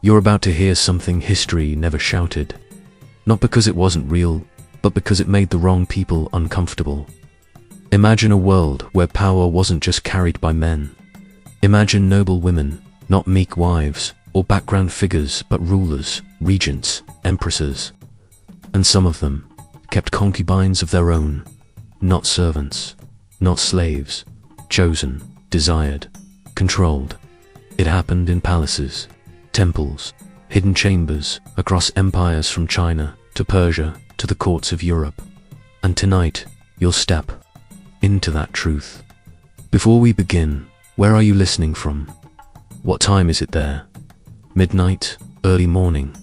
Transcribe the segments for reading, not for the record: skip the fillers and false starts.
You're about to hear something history never shouted. Not because it wasn't real, but because it made the wrong people uncomfortable. Imagine a world where power wasn't just carried by men. Imagine noble women, not meek wives or background figures, but rulers, regents, empresses. And some of them kept concubines of their own, not servants, not slaves, chosen, desired, controlled. It happened in palaces, temples, hidden chambers, across empires from China to Persia to the courts of Europe. And tonight, you'll step into that truth. Before we begin, where are you listening from? What time is it there? Midnight? Early morning?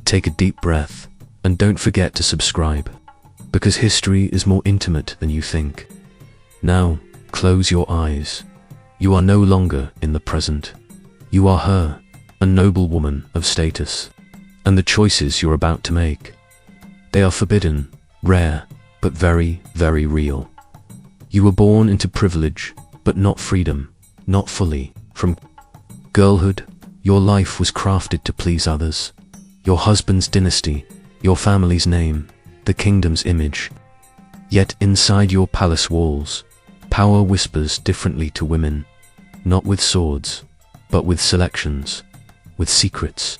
Take a deep breath, and don't forget to subscribe, because history is more intimate than you think. Now, close your eyes. You are no longer in the present. You are her, a noble woman of status. And the choices you're about to make, they are forbidden, rare, but very, very real. You were born into privilege, but not freedom, not fully. From girlhood, your life was crafted to please others. Your husband's dynasty, your family's name, the kingdom's image. Yet inside your palace walls, power whispers differently to women, not with swords, but with selections, with secrets.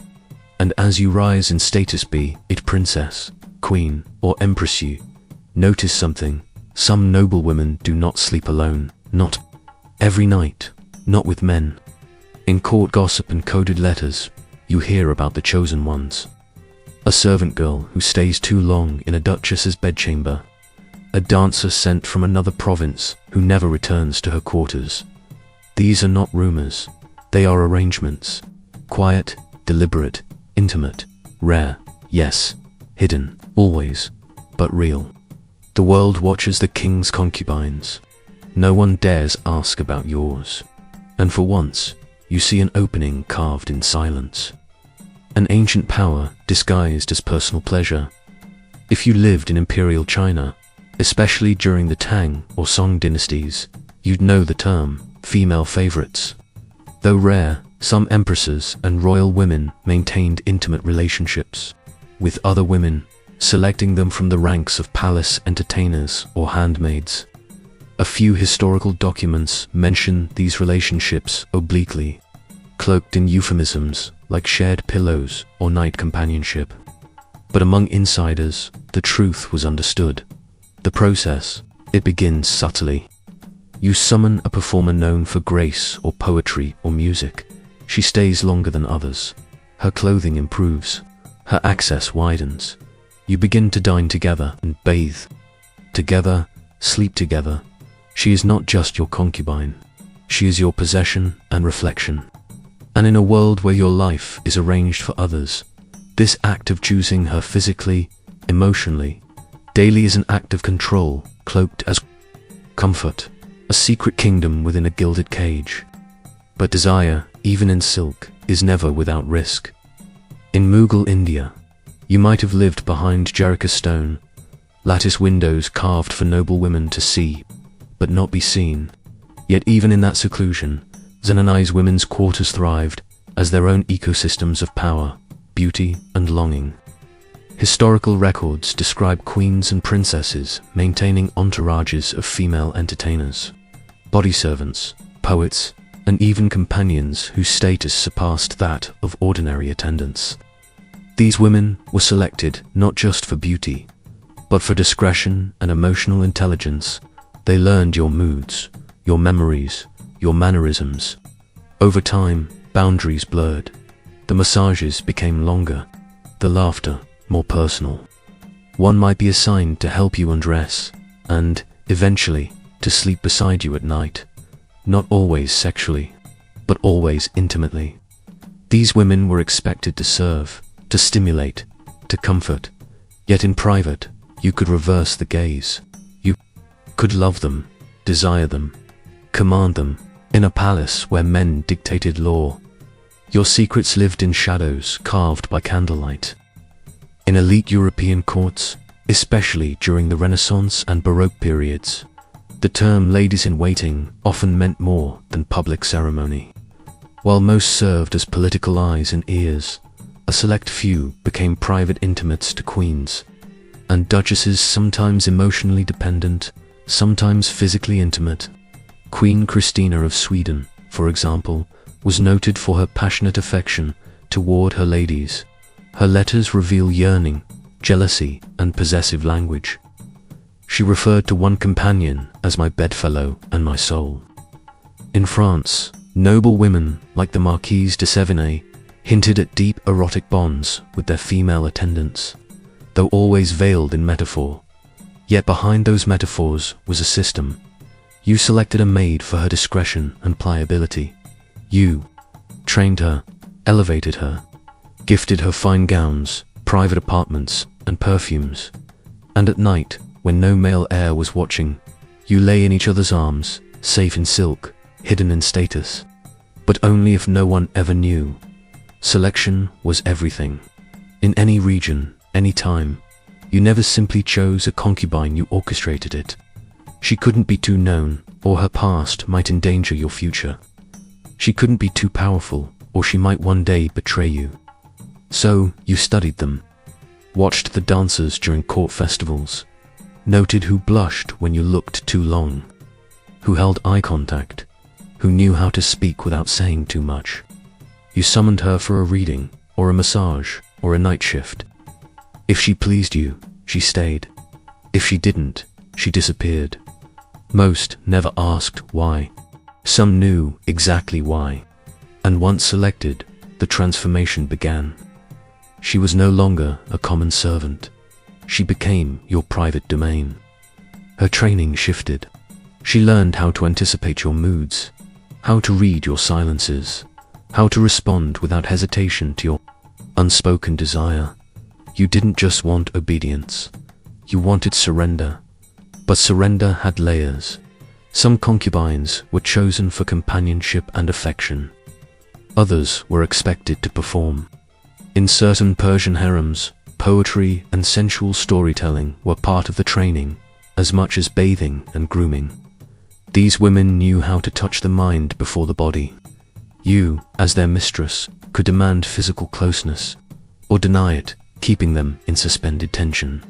And as you rise in status, be it princess, queen, or empress, you notice something. Some noble women do not sleep alone, not every night, not with men. In court gossip and coded letters, you hear about the chosen ones. A servant girl who stays too long in a duchess's bedchamber. A dancer sent from another province who never returns to her quarters. These are not rumors, they are arrangements. Quiet, deliberate, intimate, rare, yes, hidden, always, but real. The world watches the king's concubines. No one dares ask about yours. And for once, you see an opening carved in silence. An ancient power disguised as personal pleasure. If you lived in imperial China, especially during the Tang or Song dynasties, you'd know the term, female favorites. Though rare, some empresses and royal women maintained intimate relationships with other women, selecting them from the ranks of palace entertainers or handmaids. A few historical documents mention these relationships obliquely, cloaked in euphemisms like shared pillows or night companionship. But among insiders, the truth was understood. The process, it begins subtly. You summon a performer known for grace or poetry or music. She stays longer than others. Her clothing improves. Her access widens. You begin to dine together and bathe together, sleep together. She is not just your concubine. She is your possession and reflection. And in a world where your life is arranged for others, this act of choosing her physically, emotionally, daily is an act of control, cloaked as comfort, a secret kingdom within a gilded cage. But desire, even in silk, is never without risk. In Mughal India, you might have lived behind Jericho stone, lattice windows carved for noble women to see, but not be seen. Yet even in that seclusion, Zenonese women's quarters thrived as their own ecosystems of power, beauty, and longing. Historical records describe queens and princesses maintaining entourages of female entertainers, body servants, poets, and even companions whose status surpassed that of ordinary attendants. These women were selected not just for beauty, but for discretion and emotional intelligence. They learned your moods, your memories, your mannerisms. Over time, boundaries blurred. The massages became longer, the laughter more personal. One might be assigned to help you undress, and, eventually, to sleep beside you at night. Not always sexually, but always intimately. These women were expected to serve, to stimulate, to comfort. Yet in private, you could reverse the gaze. You could love them, desire them, command them. In a palace where men dictated law, your secrets lived in shadows carved by candlelight. In elite European courts, especially during the Renaissance and Baroque periods, the term ladies in waiting often meant more than public ceremony. While most served as political eyes and ears, a select few became private intimates to queens, and duchesses, sometimes emotionally dependent, sometimes physically intimate. Queen Christina of Sweden, for example, was noted for her passionate affection toward her ladies. Her letters reveal yearning, jealousy, and possessive language. She referred to one companion as my bedfellow and my soul. In France, noble women like the Marquise de Sévigné hinted at deep erotic bonds with their female attendants, though always veiled in metaphor. Yet behind those metaphors was a system. You selected a maid for her discretion and pliability. You trained her, elevated her, gifted her fine gowns, private apartments, and perfumes. And at night, when no male heir was watching, you lay in each other's arms, safe in silk, hidden in status. But only if no one ever knew. Selection was everything. In any region, any time, you never simply chose a concubine, you orchestrated it. She couldn't be too known, or her past might endanger your future. She couldn't be too powerful, or she might one day betray you. So, you studied them, watched the dancers during court festivals, noted who blushed when you looked too long, who held eye contact, who knew how to speak without saying too much. You summoned her for a reading, or a massage, or a night shift. If she pleased you, she stayed. If she didn't, she disappeared. Most never asked why. Some knew exactly why. And once selected, the transformation began. She was no longer a common servant. She became your private domain. Her training shifted. She learned how to anticipate your moods, how to read your silences, how to respond without hesitation to your unspoken desire. You didn't just want obedience. You wanted surrender. But surrender had layers. Some concubines were chosen for companionship and affection. Others were expected to perform. In certain Persian harems, poetry and sensual storytelling were part of the training, as much as bathing and grooming. These women knew how to touch the mind before the body. You, as their mistress, could demand physical closeness, or deny it, keeping them in suspended tension.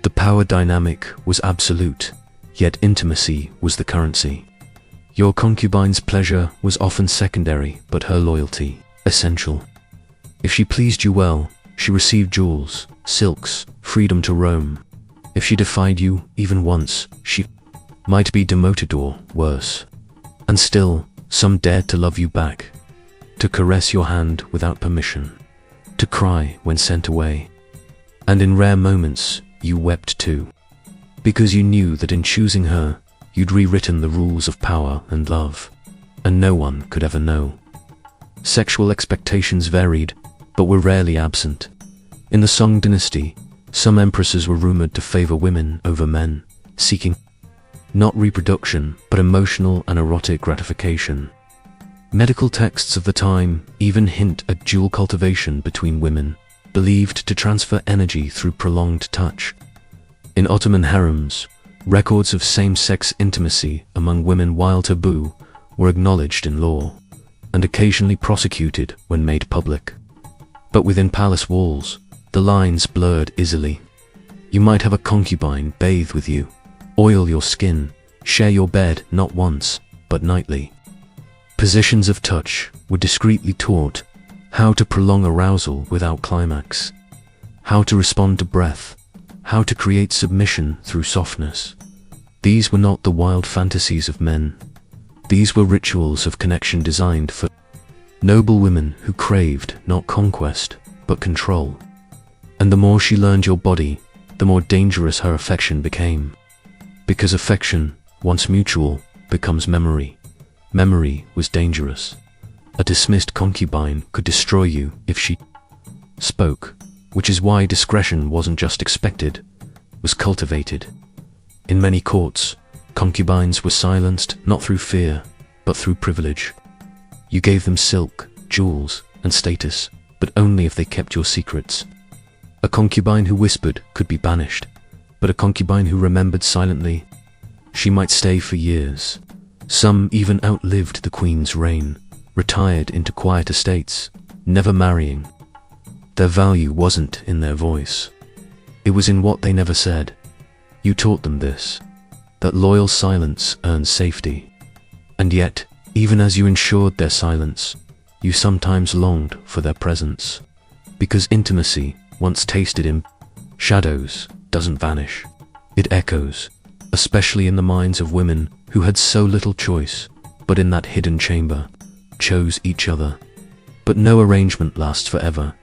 The power dynamic was absolute, yet intimacy was the currency. Your concubine's pleasure was often secondary, but her loyalty, essential. If she pleased you well, she received jewels, silks, freedom to roam. If she defied you, even once, she might be demoted or, worse. And still, some dared to love you back, to caress your hand without permission, to cry when sent away. And in rare moments, you wept too, because you knew that in choosing her, you'd rewritten the rules of power and love, and no one could ever know. Sexual expectations varied, but were rarely absent. In the Song dynasty, some empresses were rumored to favor women over men, seeking not reproduction, but emotional and erotic gratification. Medical texts of the time even hint at dual cultivation between women, believed to transfer energy through prolonged touch. In Ottoman harems, records of same-sex intimacy among women, while taboo, were acknowledged in law, and occasionally prosecuted when made public. But within palace walls, the lines blurred easily. You might have a concubine bathe with you, oil your skin, share your bed not once, but nightly. Positions of touch were discreetly taught, how to prolong arousal without climax, how to respond to breath, how to create submission through softness. These were not the wild fantasies of men. These were rituals of connection designed for noble women who craved not conquest, but control. And the more she learned your body, the more dangerous her affection became. Because affection, once mutual, becomes memory. Memory was dangerous. A dismissed concubine could destroy you if she spoke, which is why discretion wasn't just expected, was cultivated. In many courts, concubines were silenced not through fear, but through privilege. You gave them silk, jewels, and status, but only if they kept your secrets. A concubine who whispered could be banished, but a concubine who remembered silently, she might stay for years. Some even outlived the queen's reign, retired into quiet estates, never marrying. Their value wasn't in their voice. It was in what they never said. You taught them this, that loyal silence earns safety. And yet, even as you ensured their silence, you sometimes longed for their presence. Because intimacy, once tasted in shadows, doesn't vanish. It echoes, especially in the minds of women who had so little choice, but in that hidden chamber, chose each other. But no arrangement lasts forever,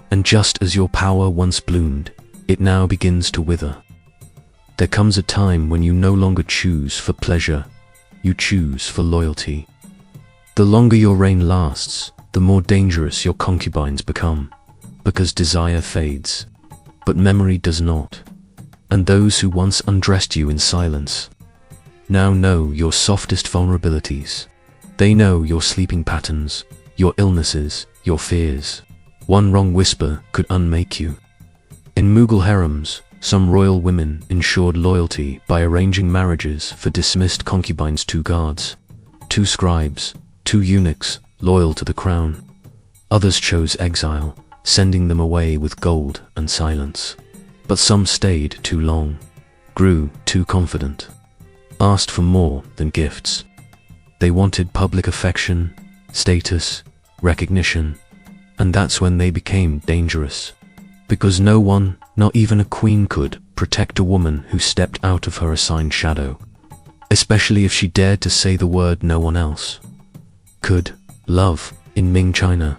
and just as your power once bloomed, it now begins to wither. There comes a time when you no longer choose for pleasure, you choose for loyalty. The longer your reign lasts, the more dangerous your concubines become, because desire fades, but memory does not. And those who once undressed you in silence now know your softest vulnerabilities. They know your sleeping patterns, your illnesses, your fears. One wrong whisper could unmake you. In Mughal harems, some royal women ensured loyalty by arranging marriages for dismissed concubines: 2 guards, 2 scribes, 2 eunuchs loyal to the crown. Others chose exile, sending them away with gold and silence. But some stayed too long, grew too confident, asked for more than gifts. They wanted public affection, status, recognition, and that's when they became dangerous. Because no one, not even a queen, could protect a woman who stepped out of her assigned shadow, especially if she dared to say the word no one else could. Love in Ming China.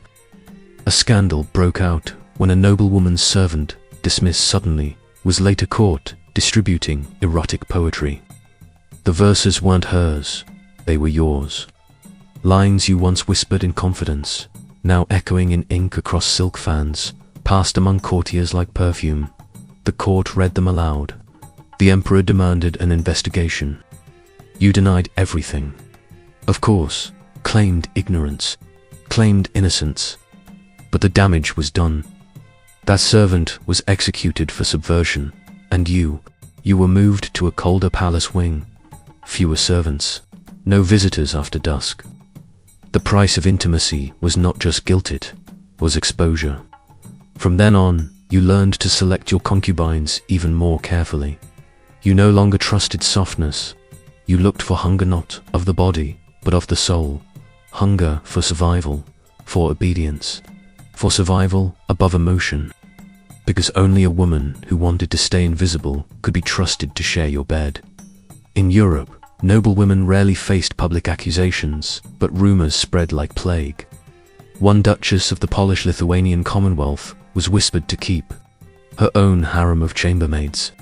A scandal broke out when a noblewoman's servant, dismissed suddenly, was later caught distributing erotic poetry. The verses weren't hers, they were yours. Lines you once whispered in confidence, now echoing in ink across silk fans, passed among courtiers like perfume. The court read them aloud. The emperor demanded an investigation. You denied everything. Of course, claimed ignorance, claimed innocence. But the damage was done. That servant was executed for subversion, and you were moved to a colder palace wing. Fewer servants, no visitors after dusk. The price of intimacy was not just guilt, it was exposure. From then on, you learned to select your concubines even more carefully. You no longer trusted softness. You looked for hunger not of the body, but of the soul. Hunger for survival, for obedience, for survival above emotion. Because only a woman who wanted to stay invisible could be trusted to share your bed. In Europe, noblewomen rarely faced public accusations, but rumors spread like plague. One duchess of the Polish Lithuanian Commonwealth was whispered to keep her own harem of chambermaids.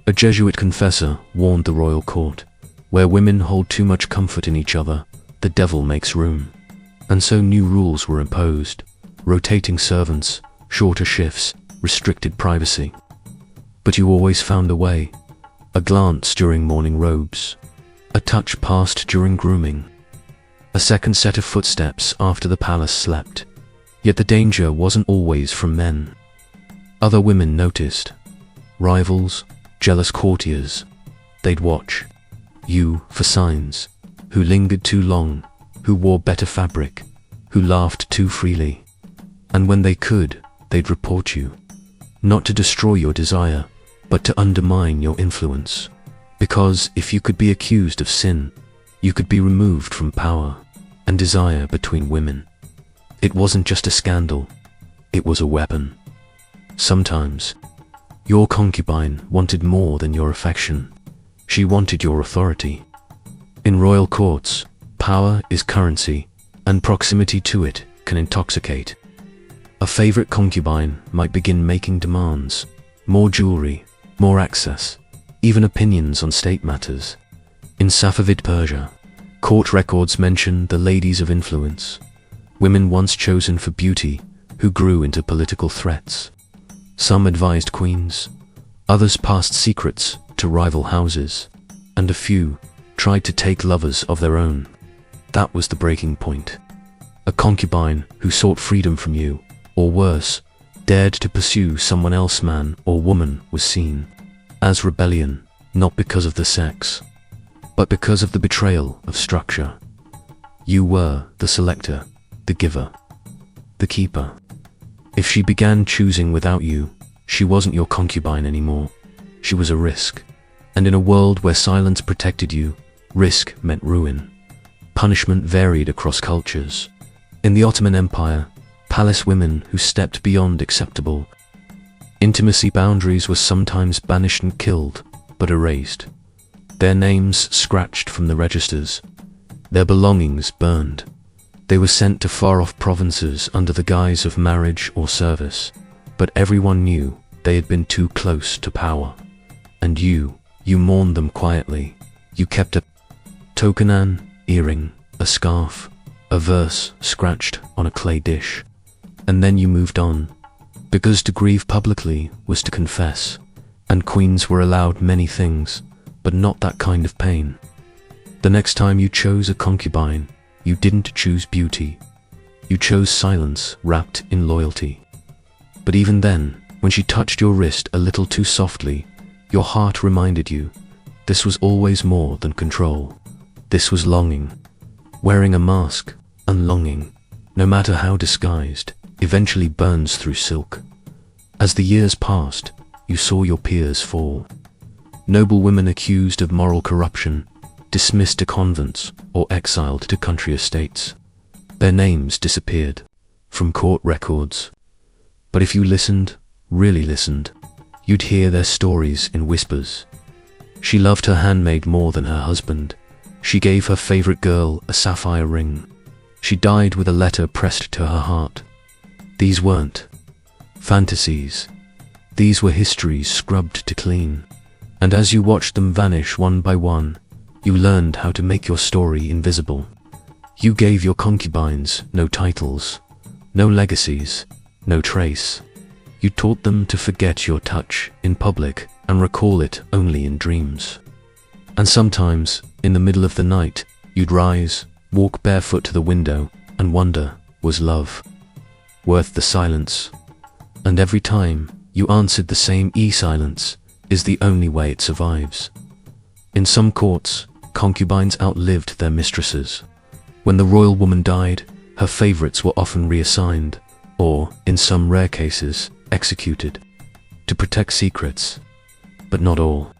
A Jesuit confessor warned the royal court, where women hold too much comfort in each other, the devil makes room. And so new rules were imposed: rotating servants, shorter shifts, restricted privacy. But you always found a way. A glance during morning robes, a touch passed during grooming, a second set of footsteps after the palace slept. Yet the danger wasn't always from men. Other women noticed. Rivals, jealous courtiers. They'd watch you for signs. Who lingered too long, who wore better fabric, who laughed too freely. And when they could, they'd report you. Not to destroy your desire, but to undermine your influence. Because if you could be accused of sin, you could be removed from power and desire between women. It wasn't just a scandal, it was a weapon. Sometimes, your concubine wanted more than your affection. She wanted your authority. In royal courts, power is currency, and proximity to it can intoxicate. A favorite concubine might begin making demands: more jewelry, more access, even opinions on state matters. In Safavid Persia, court records mention the ladies of influence, women once chosen for beauty, who grew into political threats. Some advised queens, others passed secrets to rival houses, and a few tried to take lovers of their own. That was the breaking point. A concubine who sought freedom from you, or worse, dared to pursue someone else, man or woman, was seen as rebellion, not because of the sex, but because of the betrayal of structure. You were the selector, the giver, the keeper. If she began choosing without you, she wasn't your concubine anymore. She was a risk. And in a world where silence protected you, risk meant ruin. Punishment varied across cultures. In the Ottoman Empire, palace women who stepped beyond acceptable intimacy boundaries were sometimes banished and killed, but erased. Their names scratched from the registers. Their belongings burned. They were sent to far-off provinces under the guise of marriage or service. But everyone knew they had been too close to power. And you mourned them quietly. You kept a token, an earring, a scarf, a verse scratched on a clay dish. And then you moved on. Because to grieve publicly was to confess. And queens were allowed many things, but not that kind of pain. The next time you chose a concubine, you didn't choose beauty. You chose silence wrapped in loyalty. But even then, when she touched your wrist a little too softly, your heart reminded you, this was always more than control. This was longing. Wearing a mask, and longing, no matter how disguised, eventually burns through silk. As the years passed, you saw your peers fall. Noblewomen accused of moral corruption, dismissed to convents, or exiled to country estates. Their names disappeared from court records. But if you listened, really listened, you'd hear their stories in whispers. She loved her handmaid more than her husband. She gave her favorite girl a sapphire ring. She died with a letter pressed to her heart. These weren't fantasies. These were histories scrubbed to clean. And as you watched them vanish one by one, you learned how to make your story invisible. You gave your concubines no titles, no legacies, no trace. You taught them to forget your touch in public and recall it only in dreams. And sometimes, in the middle of the night, you'd rise, walk barefoot to the window, and wonder, was love worth the silence? And every time, you answered the same silence is the only way it survives. In some courts, concubines outlived their mistresses. When the royal woman died, her favorites were often reassigned, or, in some rare cases, executed, to protect secrets. But not all.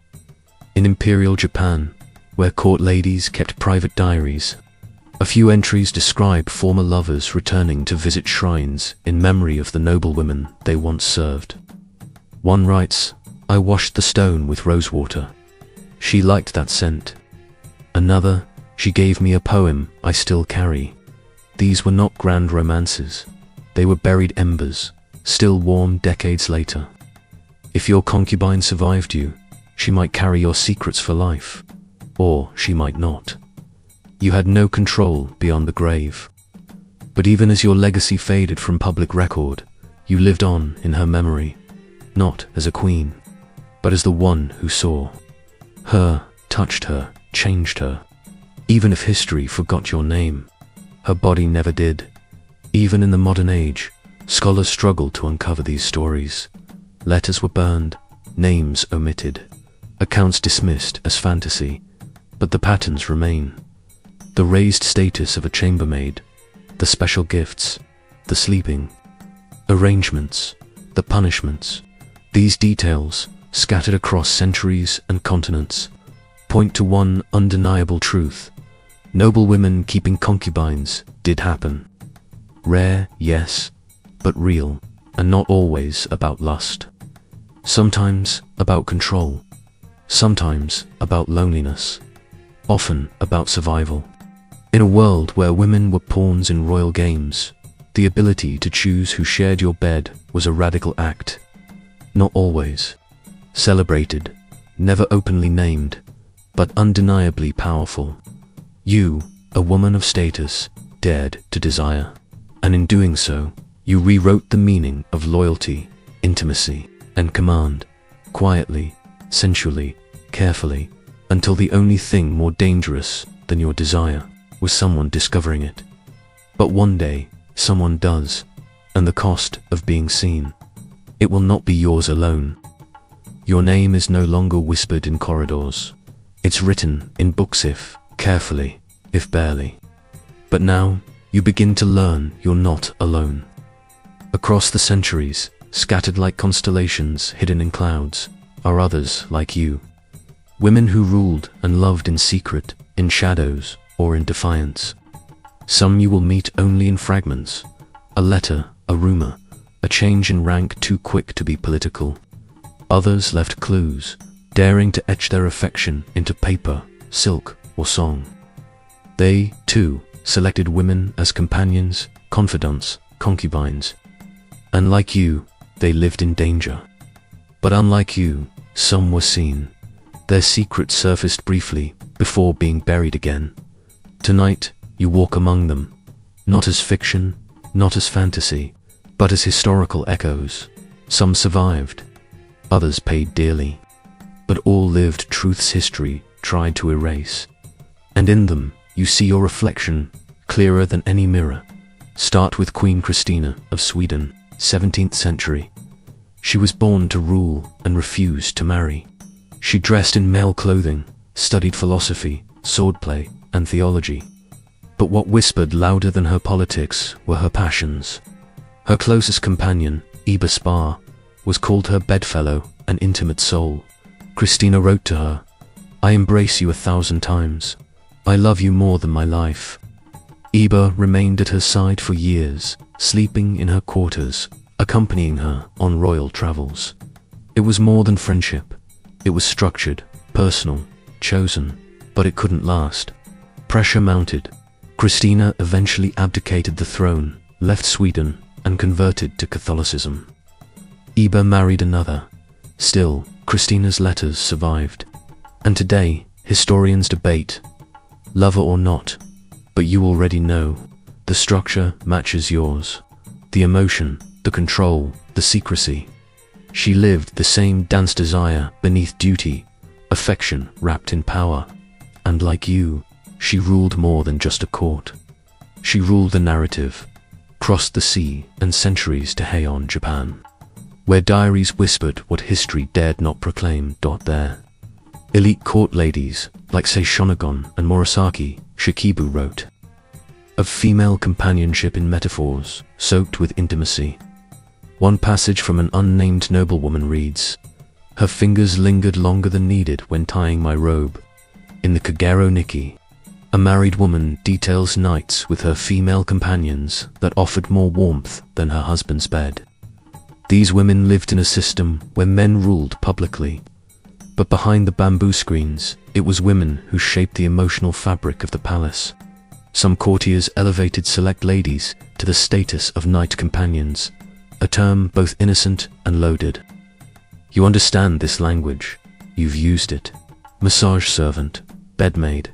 In imperial Japan, where court ladies kept private diaries, a few entries describe former lovers returning to visit shrines in memory of the noblewomen they once served. One writes, "I washed the stone with rosewater. She liked that scent." Another, "She gave me a poem I still carry." These were not grand romances. They were buried embers, still warm decades later. If your concubine survived you, she might carry your secrets for life, or she might not. You had no control beyond the grave. But even as your legacy faded from public record, you lived on in her memory, not as a queen, but as the one who saw her, touched her, changed her. Even if history forgot your name, her body never did. Even in the modern age, scholars struggle to uncover these stories. Letters were burned, names omitted, accounts dismissed as fantasy, but the patterns remain. The raised status of a chambermaid, the special gifts, the sleeping arrangements, the punishments. These details, scattered across centuries and continents, point to one undeniable truth. Noblewomen keeping concubines did happen. Rare, yes, but real, and not always about lust. Sometimes about control, sometimes about loneliness, often about survival. In a world where women were pawns in royal games, the ability to choose who shared your bed was a radical act. Not always celebrated, never openly named, but undeniably powerful. You, a woman of status, dared to desire. And in doing so, you rewrote the meaning of loyalty, intimacy, and command, quietly, sensually, carefully, until the only thing more dangerous than your desire was someone discovering it. But one day, someone does, and the cost of being seen. It will not be yours alone. Your name is no longer whispered in corridors. It's written in books, if carefully, if barely. But now, you begin to learn you're not alone. Across the centuries, scattered like constellations hidden in clouds, are others like you. Women who ruled and loved in secret, in shadows, or in defiance. Some you will meet only in fragments, a letter, a rumor, a change in rank too quick to be political. Others left clues, daring to etch their affection into paper, silk, or song. They, too, selected women as companions, confidants, concubines. And like you, they lived in danger. But unlike you, some were seen. Their secrets surfaced briefly, before being buried again. Tonight, you walk among them, not as fiction, not as fantasy, but as historical echoes. Some survived, others paid dearly, but all lived truth's history tried to erase. And in them, you see your reflection, clearer than any mirror. Start with Queen Christina of Sweden, 17th century. She was born to rule and refused to marry. She dressed in male clothing, studied philosophy, swordplay, and theology. But what whispered louder than her politics were her passions. Her closest companion, Iba Spar, was called her bedfellow and intimate soul. Christina wrote to her, "I embrace you 1,000 times. I love you more than my life." Iba remained at her side for years, sleeping in her quarters, accompanying her on royal travels. It was more than friendship. It was structured, personal, chosen, but it couldn't last. Pressure mounted. Christina eventually abdicated the throne, left Sweden, and converted to Catholicism. Iba married another. Still, Christina's letters survived. And today, historians debate, lover or not, but you already know, the structure matches yours. The emotion, the control, the secrecy. She lived the same dance desire beneath duty, affection wrapped in power. And like you, she ruled more than just a court. She ruled the narrative, crossed the sea and centuries to Heian, Japan, where diaries whispered what history dared not proclaim. There, elite court ladies like Seishonagon and Murasaki Shikibu wrote of female companionship in metaphors soaked with intimacy. One passage from an unnamed noblewoman reads, "Her fingers lingered longer than needed when tying my robe." In the Kagero Nikki, a married woman details nights with her female companions that offered more warmth than her husband's bed. These women lived in a system where men ruled publicly, but behind the bamboo screens, it was women who shaped the emotional fabric of the palace. Some courtiers elevated select ladies to the status of knight companions, a term both innocent and loaded. You understand this language, you've used it. Massage servant, bedmaid,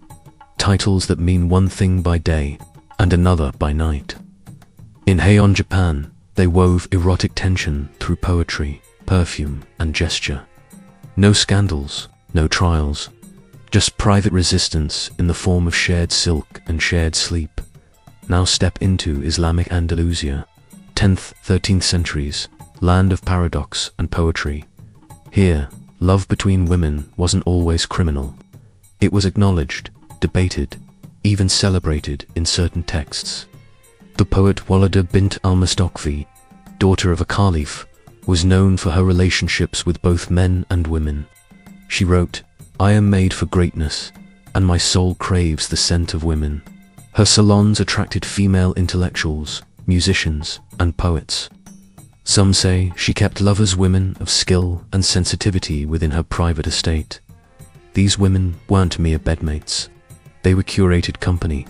titles that mean one thing by day and another by night. In Heian, Japan, they wove erotic tension through poetry, perfume, and gesture. No scandals, no trials, just private resistance in the form of shared silk and shared sleep. Now step into Islamic Andalusia, 10th, 13th centuries, land of paradox and poetry. Here, love between women wasn't always criminal. It was acknowledged, debated, even celebrated in certain texts. The poet Walida bint al-Mustaqfi, daughter of a caliph, was known for her relationships with both men and women. She wrote, "I am made for greatness, and my soul craves the scent of women." Her salons attracted female intellectuals, musicians, and poets. Some say she kept lovers women of skill and sensitivity within her private estate. These women weren't mere bedmates. They were curated company.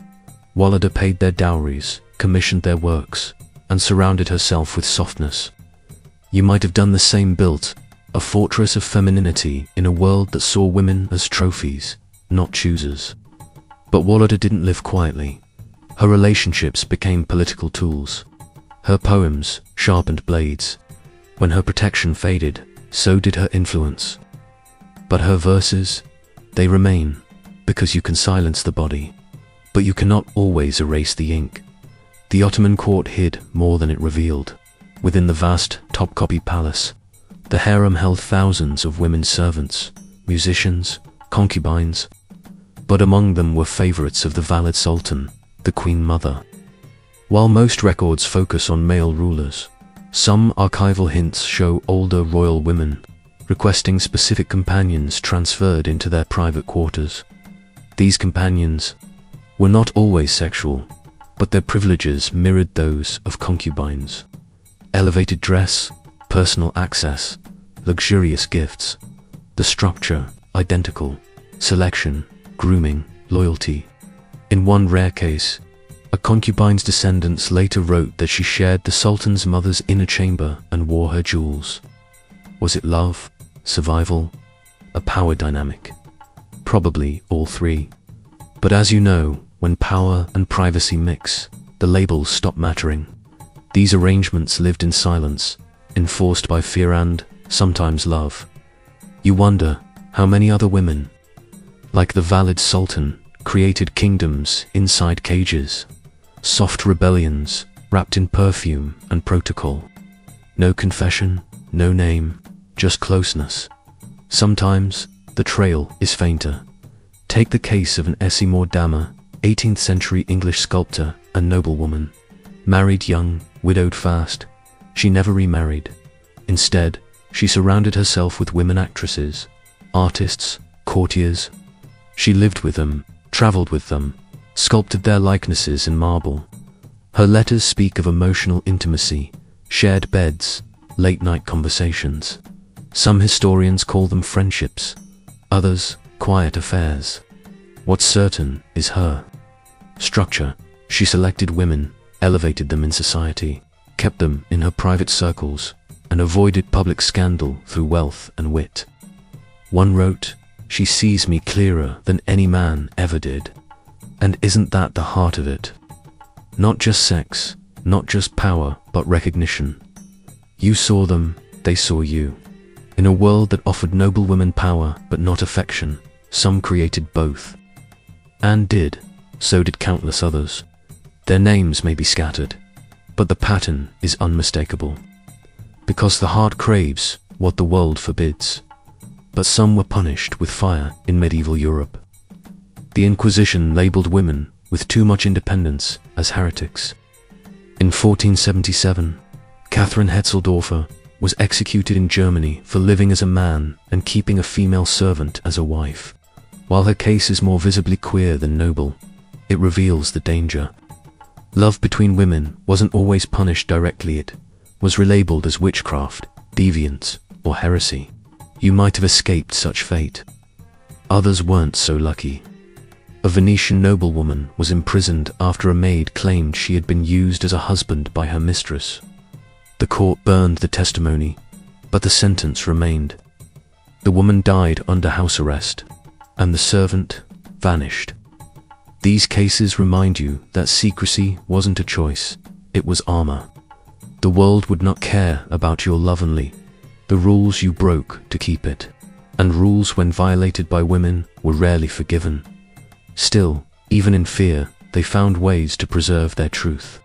Walida paid their dowries, commissioned their works, and surrounded herself with softness. You might have done the same, built a fortress of femininity in a world that saw women as trophies, not choosers. But Walida didn't live quietly. Her relationships became political tools. Her poems sharpened blades. When her protection faded, so did her influence. But her verses, they remain, because you can silence the body, but you cannot always erase the ink. The Ottoman court hid more than it revealed. Within the vast Topkapi palace, the harem held thousands of women servants, musicians, concubines, but among them were favorites of the Valid Sultan, the Queen Mother. While most records focus on male rulers, some archival hints show older royal women requesting specific companions transferred into their private quarters. These companions were not always sexual, but their privileges mirrored those of concubines. Elevated dress, personal access, luxurious gifts. The structure, identical. Selection, grooming, loyalty. In one rare case, a concubine's descendants later wrote that she shared the sultan's mother's inner chamber and wore her jewels. Was it love, survival, a power dynamic? Probably all three. But as you know, when power and privacy mix, the labels stop mattering. These arrangements lived in silence, enforced by fear and, sometimes, love. You wonder how many other women, like the valid sultan, created kingdoms inside cages. Soft rebellions, wrapped in perfume and protocol. No confession, no name, just closeness. Sometimes, the trail is fainter. Take the case of an Essimor Dama, 18th century English sculptor and noblewoman. Married young, widowed fast. She never remarried. Instead, she surrounded herself with women actresses, artists, courtiers. She lived with them, traveled with them, sculpted their likenesses in marble. Her letters speak of emotional intimacy, shared beds, late-night conversations. Some historians call them friendships, others quiet affairs. What's certain is her structure. She selected women, elevated them in society, kept them in her private circles, and avoided public scandal through wealth and wit. One wrote, "She sees me clearer than any man ever did." And isn't that the heart of it? Not just sex, not just power, but recognition. You saw them, they saw you. In a world that offered noblewomen power but not affection, some created both. And did, so did countless others. Their names may be scattered, but the pattern is unmistakable. Because the heart craves what the world forbids. But some were punished with fire in medieval Europe. The Inquisition labeled women with too much independence as heretics. In 1477, Catherine Hetzeldorfer was executed in Germany for living as a man and keeping a female servant as a wife. While her case is more visibly queer than noble, it reveals the danger. Love between women wasn't always punished directly. It was relabeled as witchcraft, deviance, or heresy. You might have escaped such fate. Others weren't so lucky. A Venetian noblewoman was imprisoned after a maid claimed she had been used as a husband by her mistress. The court burned the testimony, but the sentence remained. The woman died under house arrest, and the servant vanished. These cases remind you that secrecy wasn't a choice, it was armor. The world would not care about your love only, the rules you broke to keep it, and rules when violated by women were rarely forgiven. Still, even in fear, they found ways to preserve their truth.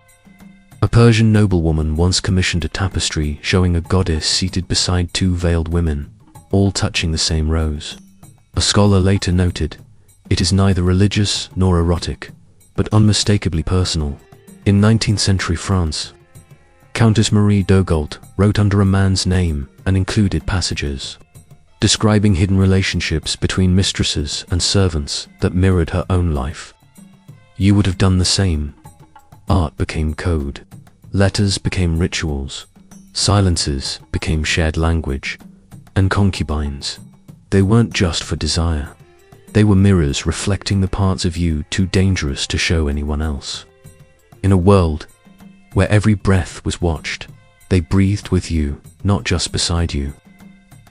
A Persian noblewoman once commissioned a tapestry showing a goddess seated beside two veiled women, all touching the same rose. A scholar later noted, "It is neither religious nor erotic, but unmistakably personal." In 19th century France, Countess Marie d'Ogault wrote under a man's name and included passages describing hidden relationships between mistresses and servants that mirrored her own life. You would have done the same. Art became code. Letters became rituals. Silences became shared language. And concubines, they weren't just for desire. They were mirrors reflecting the parts of you too dangerous to show anyone else. In a world where every breath was watched, they breathed with you, not just beside you.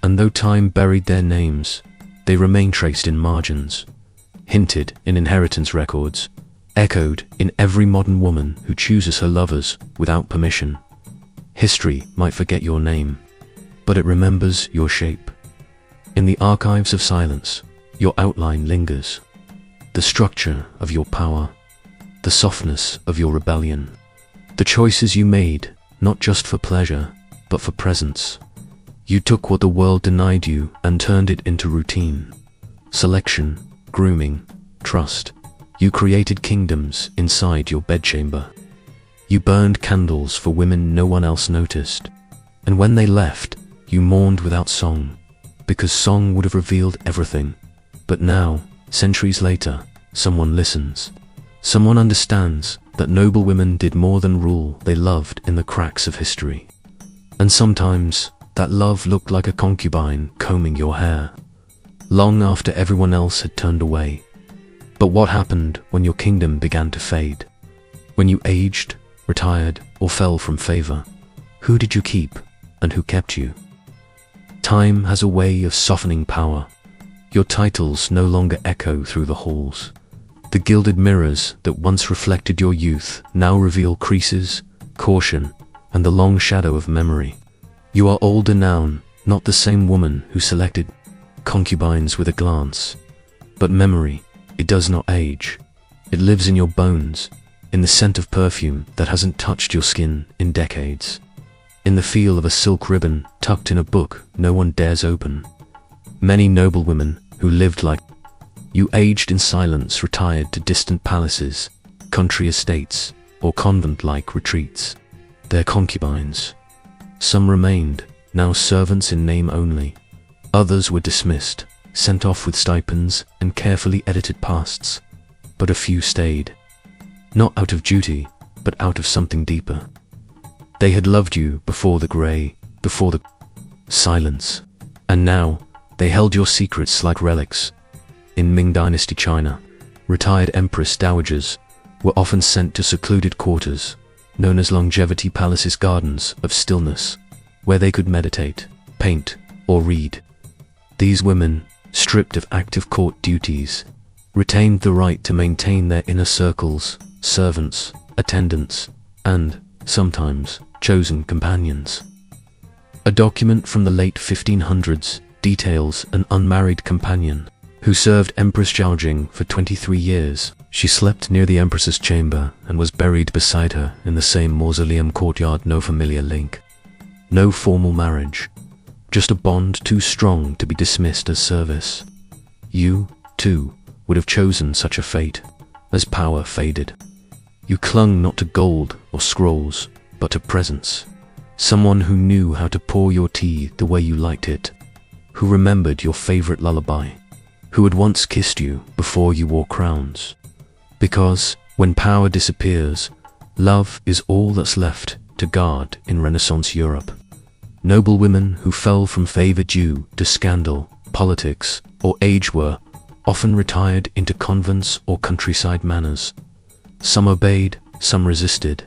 And though time buried their names, they remain traced in margins, hinted in inheritance records, echoed in every modern woman who chooses her lovers without permission. History might forget your name, but it remembers your shape. In the archives of silence, your outline lingers. The structure of your power, the softness of your rebellion, the choices you made, not just for pleasure, but for presence. You took what the world denied you and turned it into routine. Selection, grooming, trust. You created kingdoms inside your bedchamber. You burned candles for women no one else noticed. And when they left, you mourned without song, because song would have revealed everything. But now, centuries later, someone listens. Someone understands that noblewomen did more than rule, they loved in the cracks of history. And sometimes, that love looked like a concubine combing your hair, long after everyone else had turned away. But what happened when your kingdom began to fade? When you aged, retired, or fell from favor? Who did you keep, and who kept you? Time has a way of softening power. Your titles no longer echo through the halls. The gilded mirrors that once reflected your youth now reveal creases, caution, and the long shadow of memory. You are older now, not the same woman who selected concubines with a glance. But memory, it does not age. It lives in your bones, in the scent of perfume that hasn't touched your skin in decades, in the feel of a silk ribbon tucked in a book no one dares open. Many noblewomen who lived like you aged in silence, retired to distant palaces, country estates, or convent-like retreats. Their concubines. Some remained, now servants in name only. Others were dismissed, sent off with stipends and carefully edited pasts. But a few stayed. Not out of duty, but out of something deeper. They had loved you before the grey, before the silence. And now, they held your secrets like relics. In Ming Dynasty China, retired empress dowagers were often sent to secluded quarters, known as longevity palaces, gardens of stillness, where they could meditate, paint, or read. These women, stripped of active court duties, retained the right to maintain their inner circles, servants, attendants, and, sometimes, chosen companions. A document from the late 1500s details an unmarried companion who served Empress Zhaojing for 23 years. She slept near the Empress's chamber and was buried beside her in the same mausoleum courtyard. No familiar link. No formal marriage. Just a bond too strong to be dismissed as service. You, too, would have chosen such a fate, as power faded. You clung not to gold or scrolls, but to presence. Someone who knew how to pour your tea the way you liked it, who remembered your favorite lullaby, who had once kissed you before you wore crowns. Because, when power disappears, love is all that's left to guard in Renaissance Europe. Noblewomen who fell from favor due to scandal, politics, or age were often retired into convents or countryside manors. Some obeyed, some resisted,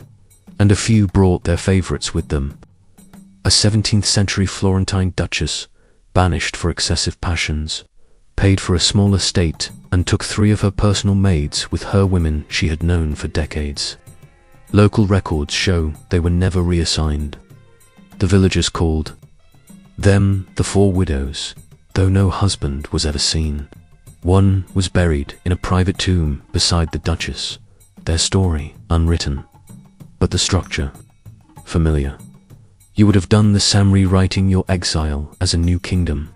and a few brought their favorites with them. A 17th century Florentine duchess, banished for excessive passions, paid for a small estate and took 3 of her personal maids with her, women she had known for decades. Local records show they were never reassigned. The villagers called them the 4 widows, though no husband was ever seen. One was buried in a private tomb beside the duchess, their story unwritten, but the structure familiar. You would have done the same, rewriting your exile as a new kingdom.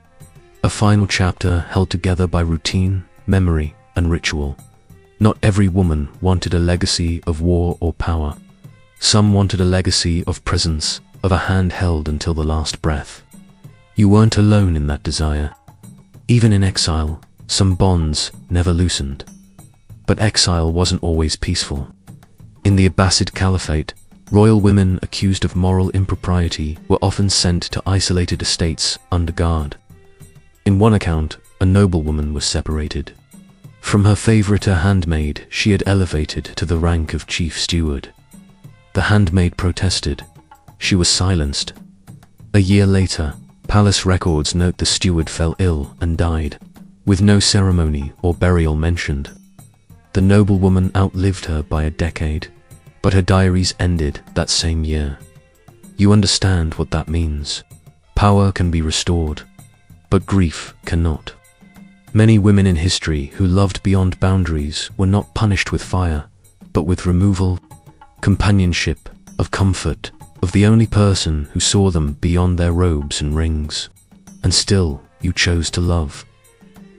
A final chapter held together by routine, memory, and ritual. Not every woman wanted a legacy of war or power. Some wanted a legacy of presence, of a hand held until the last breath. You weren't alone in that desire. Even in exile, some bonds never loosened. But exile wasn't always peaceful. In the Abbasid Caliphate, royal women accused of moral impropriety were often sent to isolated estates under guard. In one account, a noblewoman was separated. From her favorite, a handmaid she had elevated to the rank of chief steward. The handmaid protested. She was silenced. A year later, palace records note the steward fell ill and died, with no ceremony or burial mentioned. The noblewoman outlived her by a decade, but her diaries ended that same year. You understand what that means. Power can be restored, but grief cannot. Many women in history who loved beyond boundaries were not punished with fire, but with removal, companionship, of comfort, of the only person who saw them beyond their robes and rings. And still, you chose to love,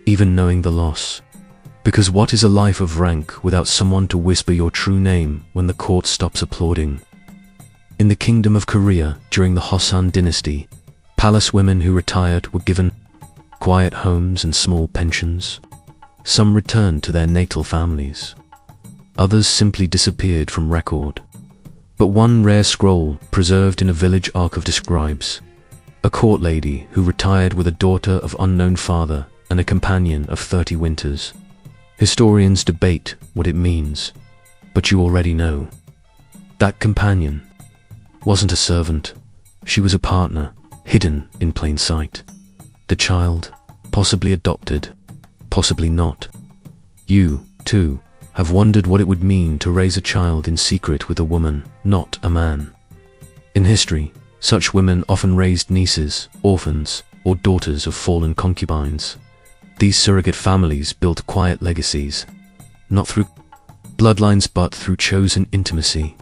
even knowing the loss. Because what is a life of rank without someone to whisper your true name when the court stops applauding? In the Kingdom of Korea, during the Joseon dynasty, palace women who retired were given quiet homes and small pensions. Some returned to their natal families. Others simply disappeared from record. But one rare scroll, preserved in a village archive, describes a court lady who retired with a daughter of unknown father and a companion of 30 winters. Historians debate what it means, but you already know. That companion wasn't a servant. She was a partner, hidden in plain sight. The child, possibly adopted, possibly not. You, too, have wondered what it would mean to raise a child in secret with a woman, not a man. In history, such women often raised nieces, orphans, or daughters of fallen concubines. These surrogate families built quiet legacies, not through bloodlines but through chosen intimacy.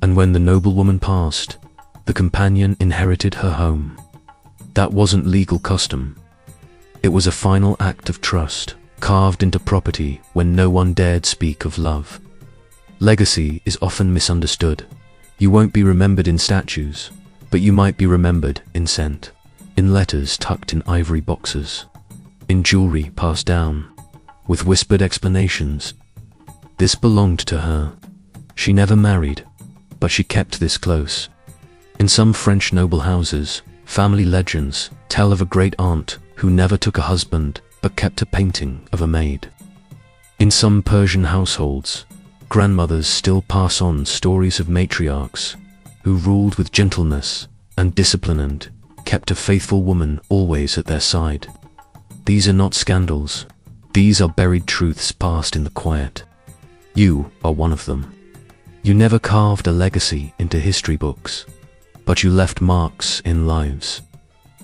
And when the noblewoman passed, the companion inherited her home. That wasn't legal custom. It was a final act of trust, carved into property when no one dared speak of love. Legacy is often misunderstood. You won't be remembered in statues, but you might be remembered in scent, in letters tucked in ivory boxes, in jewelry passed down, with whispered explanations. This belonged to her. She never married, but she kept this close. In some French noble houses, family legends tell of a great aunt who never took a husband but kept a painting of a maid. In some Persian households, grandmothers still pass on stories of matriarchs who ruled with gentleness and discipline and kept a faithful woman always at their side. These are not scandals. These are buried truths passed in the quiet. You are one of them. You never carved a legacy into history books, but you left marks in lives,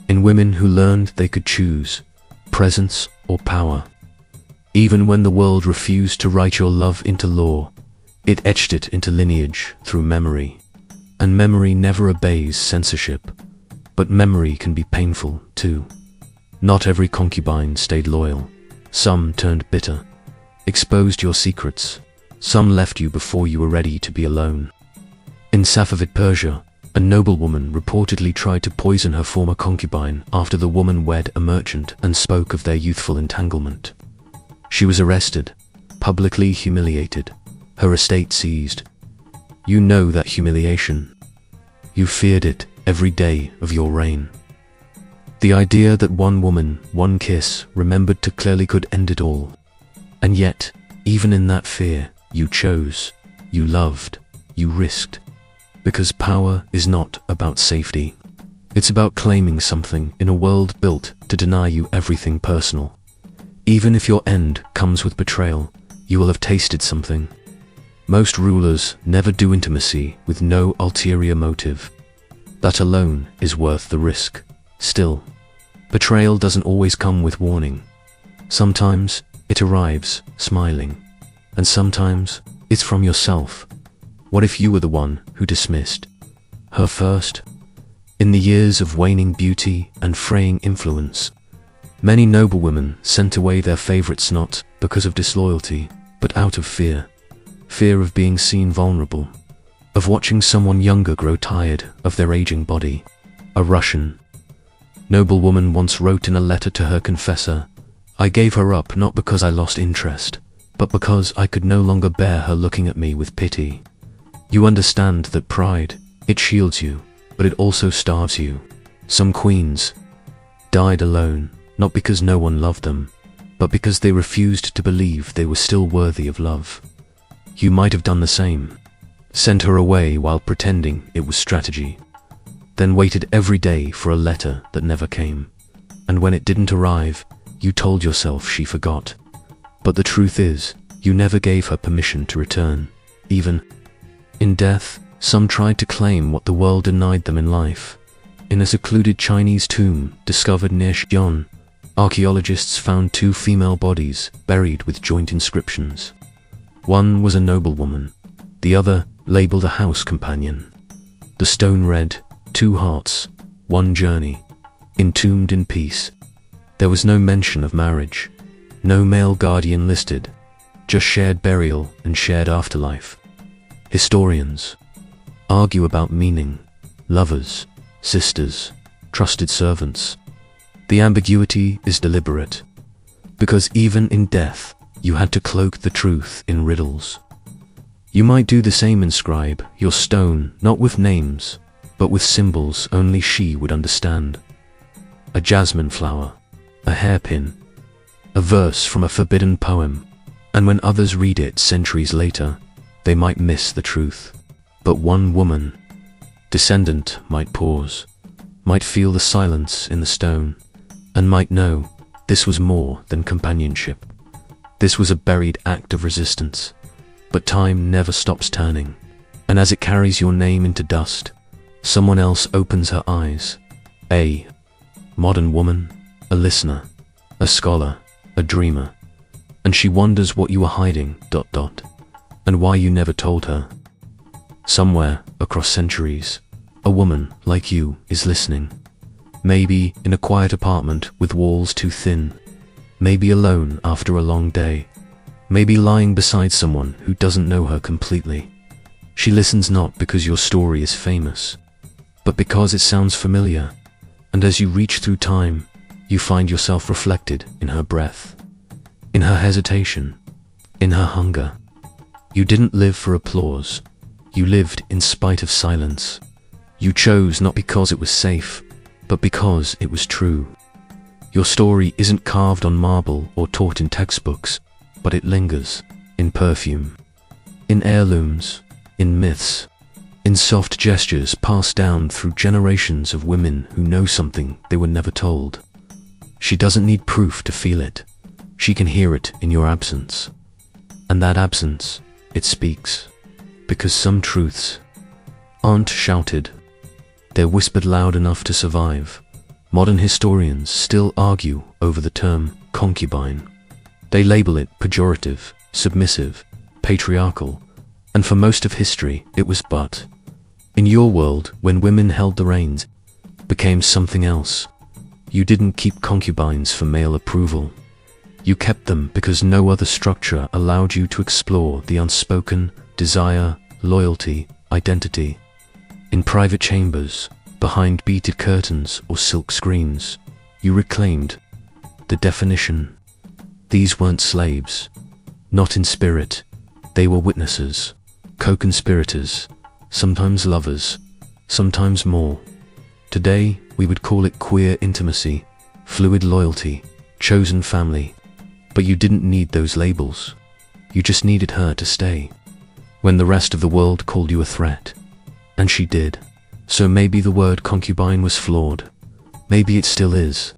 in women who learned they could choose presence or power. Even when the world refused to write your love into law, it etched it into lineage through memory. And memory never obeys censorship, but memory can be painful too. Not every concubine stayed loyal. Some turned bitter, exposed your secrets. Some left you before you were ready to be alone. In Safavid, Persia, a noblewoman reportedly tried to poison her former concubine after the woman wed a merchant and spoke of their youthful entanglement. She was arrested, publicly humiliated, her estate seized. You know that humiliation. You feared it every day of your reign. The idea that one woman, one kiss, remembered too clearly could end it all. And yet, even in that fear, you chose, you loved, you risked. Because power is not about safety. It's about claiming something in a world built to deny you everything personal. Even if your end comes with betrayal, you will have tasted something. Most rulers never do intimacy with no ulterior motive. That alone is worth the risk. Still, betrayal doesn't always come with warning. Sometimes it arrives smiling, and sometimes it's from yourself. What if you were the one who dismissed her first? In the years of waning beauty and fraying influence, many noblewomen sent away their favorites not because of disloyalty, but out of fear. Fear of being seen vulnerable, of watching someone younger grow tired of their aging body. A Russian noblewoman once wrote in a letter to her confessor, "I gave her up not because I lost interest, but because I could no longer bear her looking at me with pity." You understand that pride, it shields you, but it also starves you. Some queens died alone, not because no one loved them, but because they refused to believe they were still worthy of love. You might have done the same. Sent her away while pretending it was strategy. Then waited every day for a letter that never came. And when it didn't arrive, you told yourself she forgot. But the truth is, you never gave her permission to return. Even in death, some tried to claim what the world denied them in life. In a secluded Chinese tomb discovered near Xi'an, archaeologists found 2 female bodies buried with joint inscriptions. One was a noblewoman, the other labeled a house companion. The stone read, 2 hearts, 1 journey, entombed in peace. There was no mention of marriage, No male guardian listed, just shared burial and shared afterlife. Historians argue about meaning, lovers, sisters, trusted servants. The ambiguity is deliberate, because even in death, you had to cloak the truth in riddles. You might do the same, inscribe your stone not with names, but with symbols only she would understand. A jasmine flower, a hairpin, a verse from a forbidden poem, and when others read it centuries later, they might miss the truth. But one woman, descendant, might pause, might feel the silence in the stone, and might know this was more than companionship. This was a buried act of resistance. But time never stops turning, and as it carries your name into dust, someone else opens her eyes. A modern woman, a listener, a scholar, a dreamer, and she wonders what you were hiding, and why you never told her. Somewhere across centuries, a woman like you is listening. Maybe in a quiet apartment with walls too thin, maybe alone after a long day, maybe lying beside someone who doesn't know her completely. She listens not because your story is famous, but because it sounds familiar, and as you reach through time, you find yourself reflected in her breath, in her hesitation, in her hunger. You didn't live for applause, you lived in spite of silence. You chose not because it was safe, but because it was true. Your story isn't carved on marble or taught in textbooks, but it lingers in perfume, in heirlooms, in myths, in soft gestures passed down through generations of women who know something they were never told. She doesn't need proof to feel it. She can hear it in your absence. And that absence, it speaks. Because some truths aren't shouted. They're whispered loud enough to survive. Modern historians still argue over the term concubine. They label it pejorative, submissive, patriarchal, and for most of history it was but. In your world, when women held the reins, became something else. You didn't keep concubines for male approval. You kept them because no other structure allowed you to explore the unspoken desire, loyalty, identity. In private chambers, behind beaded curtains or silk screens, you reclaimed the definition. These weren't slaves, not in spirit. They were witnesses, co-conspirators, sometimes lovers, sometimes more. Today, we would call it queer intimacy, fluid loyalty, chosen family. But you didn't need those labels. You just needed her to stay. When the rest of the world called you a threat. And she did. So maybe the word concubine was flawed. Maybe it still is.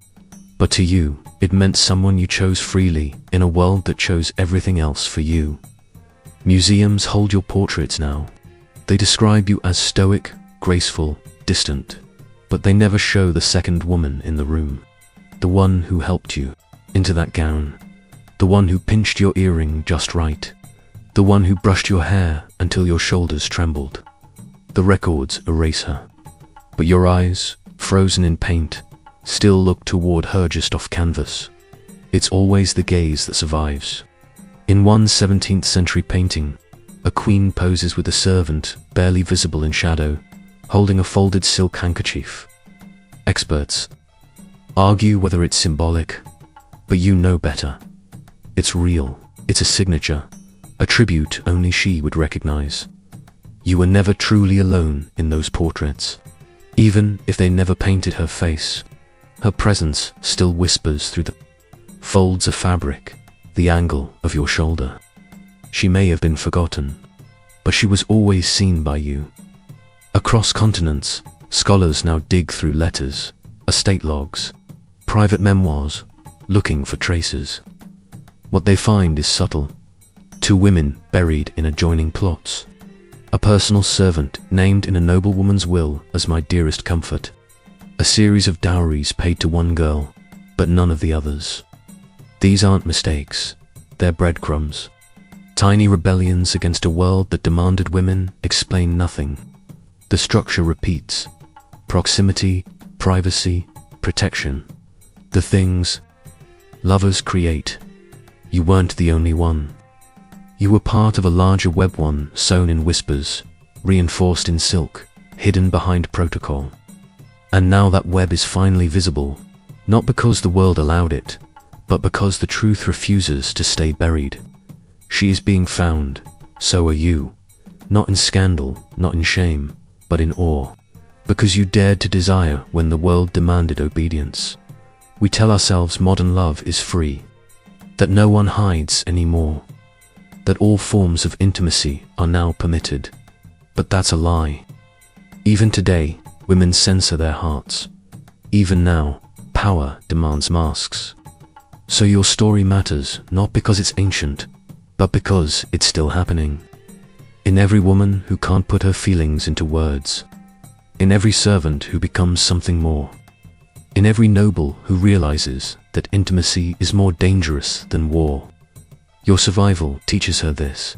But to you, it meant someone you chose freely in a world that chose everything else for you. Museums hold your portraits now. They describe you as stoic, graceful, distant. But they never show the second woman in the room. The one who helped you into that gown. The one who pinched your earring just right. The one who brushed your hair until your shoulders trembled. The records erase her. But your eyes, frozen in paint, still look toward her just off canvas. It's always the gaze that survives. In one 17th century painting, a queen poses with a servant, barely visible in shadow, holding a folded silk handkerchief. Experts argue whether it's symbolic, but you know better. It's real, it's a signature, a tribute only she would recognize. You were never truly alone in those portraits. Even if they never painted her face, her presence still whispers through the folds of fabric, the angle of your shoulder. She may have been forgotten, but she was always seen by you. Across continents, scholars now dig through letters, estate logs, private memoirs, looking for traces. What they find is subtle. Two women buried in adjoining plots. A personal servant named in a noblewoman's will as my dearest comfort. A series of dowries paid to one girl, but none of the others. These aren't mistakes, they're breadcrumbs. Tiny rebellions against a world that demanded women explain nothing. The structure repeats. Proximity, privacy, protection. The things lovers create, You weren't the only one. You were part of a larger web, one sewn in whispers, reinforced in silk, hidden behind protocol. And now that web is finally visible, not because the world allowed it, but because the truth refuses to stay buried. She is being found, so are you. Not in scandal, not in shame, but in awe. Because you dared to desire when the world demanded obedience. We tell ourselves modern love is free, that no one hides anymore, that all forms of intimacy are now permitted. But that's a lie. Even today, women censor their hearts. Even now, power demands masks. So your story matters, not because it's ancient, but because it's still happening. In every woman who can't put her feelings into words. In every servant who becomes something more. In every noble who realizes that intimacy is more dangerous than war. Your survival teaches her this,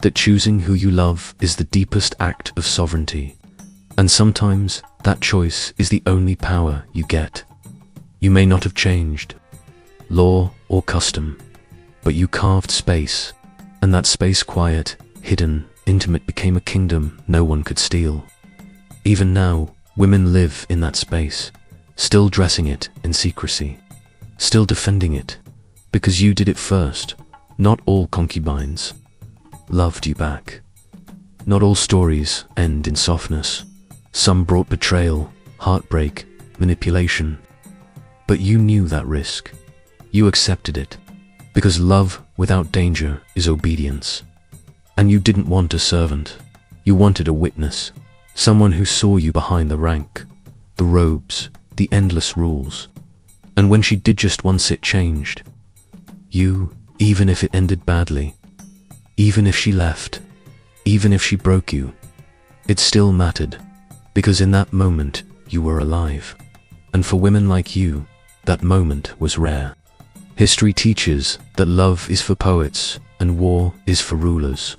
that choosing who you love is the deepest act of sovereignty. And sometimes that choice is the only power you get. You may not have changed, law or custom, but you carved space, and that space, quiet, hidden, intimate, became a kingdom no one could steal. Even now, women live in that space, still dressing it in secrecy, still defending it, because you did it first. Not all concubines loved you back. Not all stories end in softness. Some brought betrayal, heartbreak, manipulation. But you knew that risk. You accepted it, because love without danger is obedience. And you didn't want a servant. You wanted a witness, someone who saw you behind the rank, the robes, the endless rules. And when she did just once, it changed. You, even if it ended badly, even if she left, even if she broke you, it still mattered, because in that moment you were alive. And for women like you, that moment was rare. History teaches that love is for poets and war is for rulers.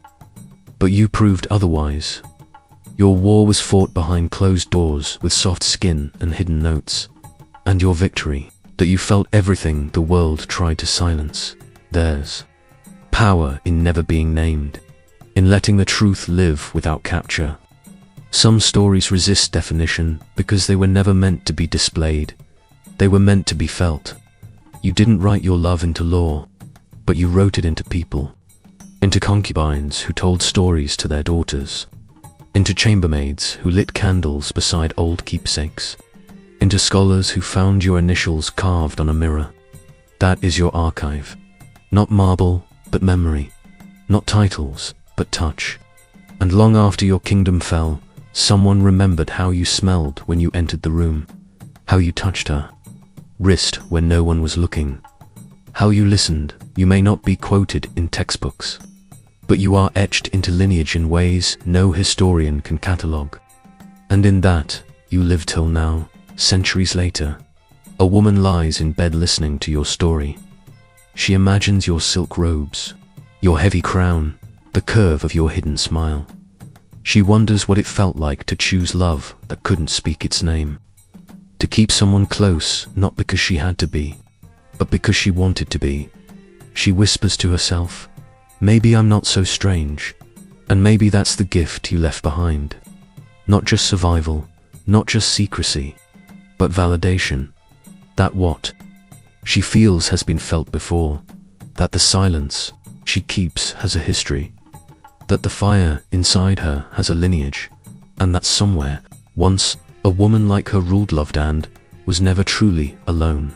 But you proved otherwise. Your war was fought behind closed doors with soft skin and hidden notes. And your victory, that you felt everything the world tried to silence. There's power in never being named, in letting the truth live without capture. Some stories resist definition because they were never meant to be displayed. They were meant to be felt. You didn't write your love into law, but you wrote it into people. Into concubines who told stories to their daughters. Into chambermaids who lit candles beside old keepsakes. Into scholars who found your initials carved on a mirror. That is your archive. Not marble, but memory. Not titles, but touch. And long after your kingdom fell, someone remembered how you smelled when you entered the room. How you touched her wrist when no one was looking. How you listened. You may not be quoted in textbooks, but you are etched into lineage in ways no historian can catalogue. And in that, you live till now, centuries later. A woman lies in bed listening to your story. She imagines your silk robes, your heavy crown, the curve of your hidden smile. She wonders what it felt like to choose love that couldn't speak its name. To keep someone close, not because she had to be, but because she wanted to be. She whispers to herself, maybe I'm not so strange, and maybe that's the gift you left behind. Not just survival, not just secrecy, but validation. That what she feels has been felt before, that the silence she keeps has a history, that the fire inside her has a lineage, and that somewhere, once, a woman like her ruled, loved, and was never truly alone.